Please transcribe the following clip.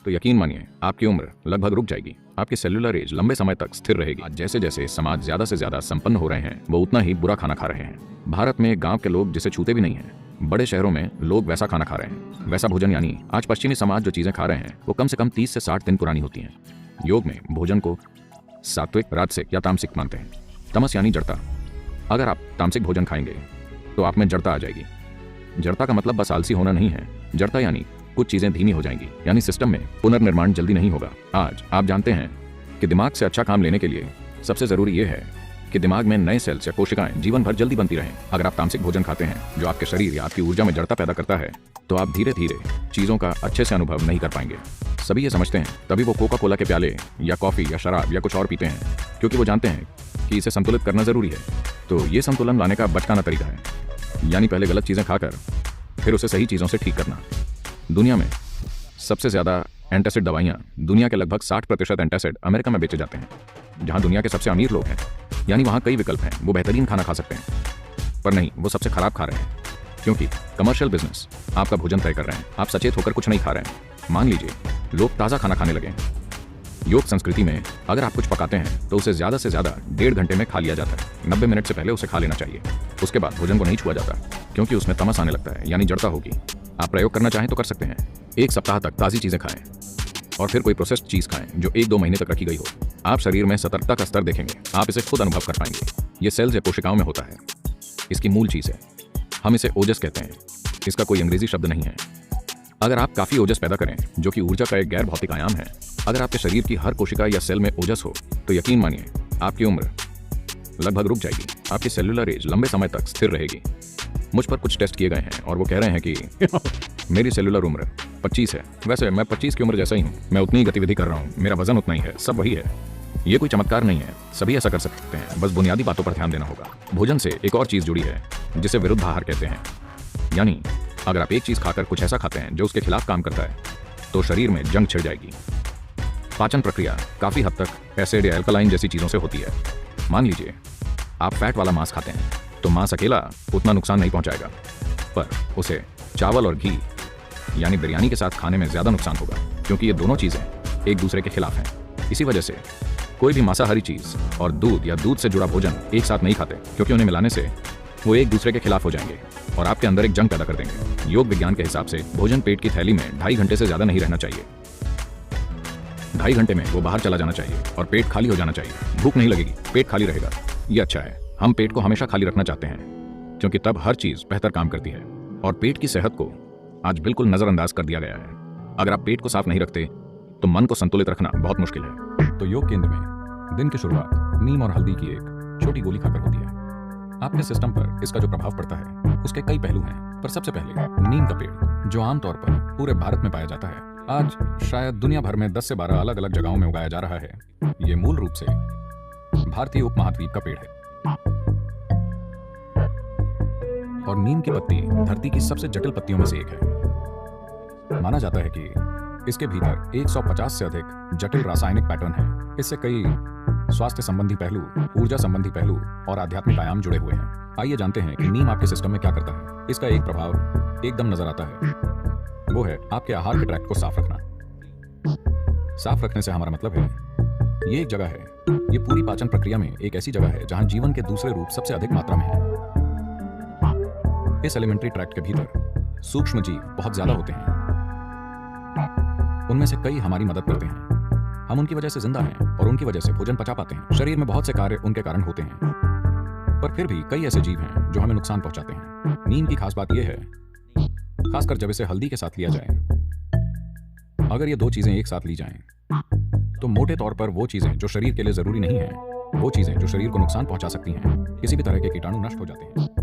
तो यकीन मानिए आपकी उम्र लगभग रुक जाएगी। आपकी सेल्यूलर एज लंबे समय तक स्थिर रहेगी। आज जैसे जैसे समाज ज्यादा से ज्यादा संपन्न हो रहे हैं, वो उतना ही बुरा खाना खा रहे हैं। भारत में गांव के लोग जिसे छूते भी नहीं हैं, बड़े शहरों में लोग वैसा खाना खा रहे हैं। वैसा भोजन यानी आज पश्चिमी समाज जो चीजें खा रहे हैं वो कम से कम 30 से 60 दिन पुरानी होती हैं। योग में भोजन को सात्विक, राजसिक या तामसिक मानते हैं। तमस यानी जड़ता। अगर आप तामसिक भोजन खाएंगे तो आप में जड़ता आ जाएगी। जड़ता का मतलब बस आलसी होना नहीं है। जड़ता यानी कुछ चीजें धीमी हो जाएंगी, यानी सिस्टम में पुनर्निर्माण जल्दी नहीं होगा। आज आप जानते हैं कि दिमाग से अच्छा काम लेने के लिए सबसे जरूरी यह है कि दिमाग में नए सेल्स या कोशिकाएं जीवन भर जल्दी बनती रहें। अगर आप तामसिक भोजन खाते हैं जो आपके शरीर या आपकी ऊर्जा में जड़ता पैदा करता है, तो आप धीरे धीरे चीजों का अच्छे से अनुभव नहीं कर पाएंगे। सभी ये समझते हैं, तभी वो कोका कोला के प्याले या कॉफी या शराब या कुछ और पीते हैं, क्योंकि वो जानते हैं कि इसे संतुलित करना जरूरी है। तो ये संतुलन लाने का बचकाना तरीका है, यानी पहले गलत चीजें खाकर फिर उसे सही चीजों से ठीक करना। दुनिया में सबसे ज्यादा एंटासिड दवाइयां, दुनिया के लगभग 60% एंटासिड अमेरिका में बेचे जाते हैं, जहां दुनिया के सबसे अमीर लोग हैं। यानी वहां कई विकल्प हैं, वो बेहतरीन खाना खा सकते हैं, पर नहीं, वो सबसे खराब खा रहे हैं, क्योंकि कमर्शियल बिजनेस आपका भोजन तय कर रहे हैं। आप सचेत होकर कुछ नहीं खा रहे हैं। मान लीजिए लोग ताज़ा खाना खाने लगे। योग संस्कृति में अगर आप कुछ पकाते हैं तो उसे ज़्यादा से ज़्यादा 1.5 घंटे में खा लिया जाता है। 90 मिनट से पहले उसे खा लेना चाहिए। उसके बाद भोजन को नहीं छुआ जाता, क्योंकि उसमें तमस आने लगता है, यानी जड़ता होगी। आप प्रयोग करना चाहें तो कर सकते हैं। 1 सप्ताह तक ताज़ी चीज़ें खाएं और फिर कोई प्रोसेस्ड चीज़ खाएं जो 1-2 महीने तक रखी गई हो। आप शरीर में सतर्कता का स्तर देखेंगे, आप इसे खुद अनुभव कर पाएंगे। ये सेल्स या कोशिकाओं में होता है। इसकी मूल चीज़ है, हम इसे ओजस कहते हैं। इसका कोई अंग्रेजी शब्द नहीं है। अगर आप काफ़ी ओजस पैदा करें, जो कि ऊर्जा का एक गैर भौतिक आयाम है, अगर आपके शरीर की हर कोशिका या सेल में ओजस हो, तो यकीन मानिए आपकी उम्र लगभग रुक जाएगी। आपकी सेल्यूलर एज लंबे समय तक स्थिर रहेगी। मुझ पर कुछ टेस्ट किए गए हैं और वो कह रहे हैं कि मेरी सेल्यूलर उम्र 25 है। वैसे मैं 25 की उम्र जैसा ही हूँ, मैं उतनी ही गतिविधि कर रहा हूँ, मेरा वजन उतना ही है, सब वही है। ये कोई चमत्कार नहीं है, सभी ऐसा कर सकते हैं, बस बुनियादी बातों पर ध्यान देना होगा। भोजन से एक और चीज़ जुड़ी है जिसे विरुद्ध आहार कहते हैं। यानी अगर आप एक चीज़ खाकर कुछ ऐसा खाते हैं जो उसके खिलाफ काम करता है, तो शरीर में जंग छिड़ जाएगी। पाचन प्रक्रिया काफ़ी हद तक एसिड या एल्कलाइन जैसी चीज़ों से होती है। मान लीजिए आप फैट वाला मांस खाते हैं, तो मांस अकेला उतना नुकसान नहीं पहुंचाएगा, पर उसे चावल और घी यानी बिरयानी के साथ खाने में ज़्यादा नुकसान होगा, क्योंकि ये दोनों चीज़ें एक दूसरे के खिलाफ हैं। इसी वजह से कोई भी मांसाहारी चीज़ और दूध या दूध से जुड़ा भोजन एक साथ नहीं खाते, क्योंकि उन्हें मिलाने से वो एक दूसरे के खिलाफ हो जाएंगे और आपके अंदर एक जंग पैदा कर देंगे। योग विज्ञान के हिसाब से भोजन पेट की थैली में 2.5 घंटे से ज़्यादा नहीं रहना चाहिए। 2.5 घंटे में वो बाहर चला जाना चाहिए और पेट खाली हो जाना चाहिए। भूख नहीं लगेगी, पेट खाली रहेगा। ये अच्छा है। हम पेट को हमेशा खाली रखना चाहते हैं, क्योंकि तब हर चीज़ बेहतर काम करती है। और पेट की सेहत को आज बिल्कुल नज़रअंदाज कर दिया गया है। अगर आप पेट को साफ नहीं रखते तो मन को संतुलित रखना बहुत मुश्किल है। तो योग केंद्र में दिन की शुरुआत नीम और हल्दी की एक छोटी गोली खाकर होती है। आपके सिस्टम पर इसका जो प्रभाव पड़ता है उसके कई पहलू हैं, पर सबसे पहले नीम का पेड़, जो आमतौर पर पूरे भारत में पाया जाता है, आज शायद दुनिया भर में 10 से 12 अलग अलग जगहों में उगाया जा रहा है। ये मूल रूप से भारतीय उपमहाद्वीप का पेड़ है और नीम की पत्ती धरती की सबसे जटिल पत्तियों में से एक है। माना जाता है कि इसके भीतर 150 से अधिक जटिल रासायनिक पैटर्न हैं। इससे कई स्वास्थ्य संबंधी पहलू, ऊर्जा संबंधी पहलू और आध्यात्मिक आयाम जुड़े हुए हैं। आइए जानते हैं कि नीम आपके सिस्टम में क्या करता है। इसका एक प्रभाव एकदम नजर आता है, वो है आपके आहार के ट्रैक्ट को साफ रखना। साफ रखने से हमारा मतलब है ये एक जगह है, ये पूरी पाचन प्रक्रिया में एक ऐसी जगह है जहां जीवन के दूसरे रूप सबसे अधिक मात्रा में है। इस एलिमेंट्री ट्रैक्ट के भीतर सूक्ष्म जीव बहुत ज्यादा होते हैं। उनमें से कई हमारी मदद करते हैं। हम उनकी वजह से जिंदा हैं और उनकी वजह से भोजन पचा पाते हैं। शरीर में बहुत से कार्य उनके कारण होते हैं, पर फिर भी कई ऐसे जीव हैं जो हमें नुकसान पहुंचाते हैं। नीम की खास बात यह है, खासकर जब इसे हल्दी के साथ लिया जाए, अगर ये 2 चीजें एक साथ ली जाएं, तो मोटे तौर पर वो चीजें जो शरीर के लिए जरूरी नहीं हैं, वो चीजें जो शरीर को नुकसान पहुंचा सकती हैं, किसी भी तरह के कीटाणु नष्ट हो जाते हैं।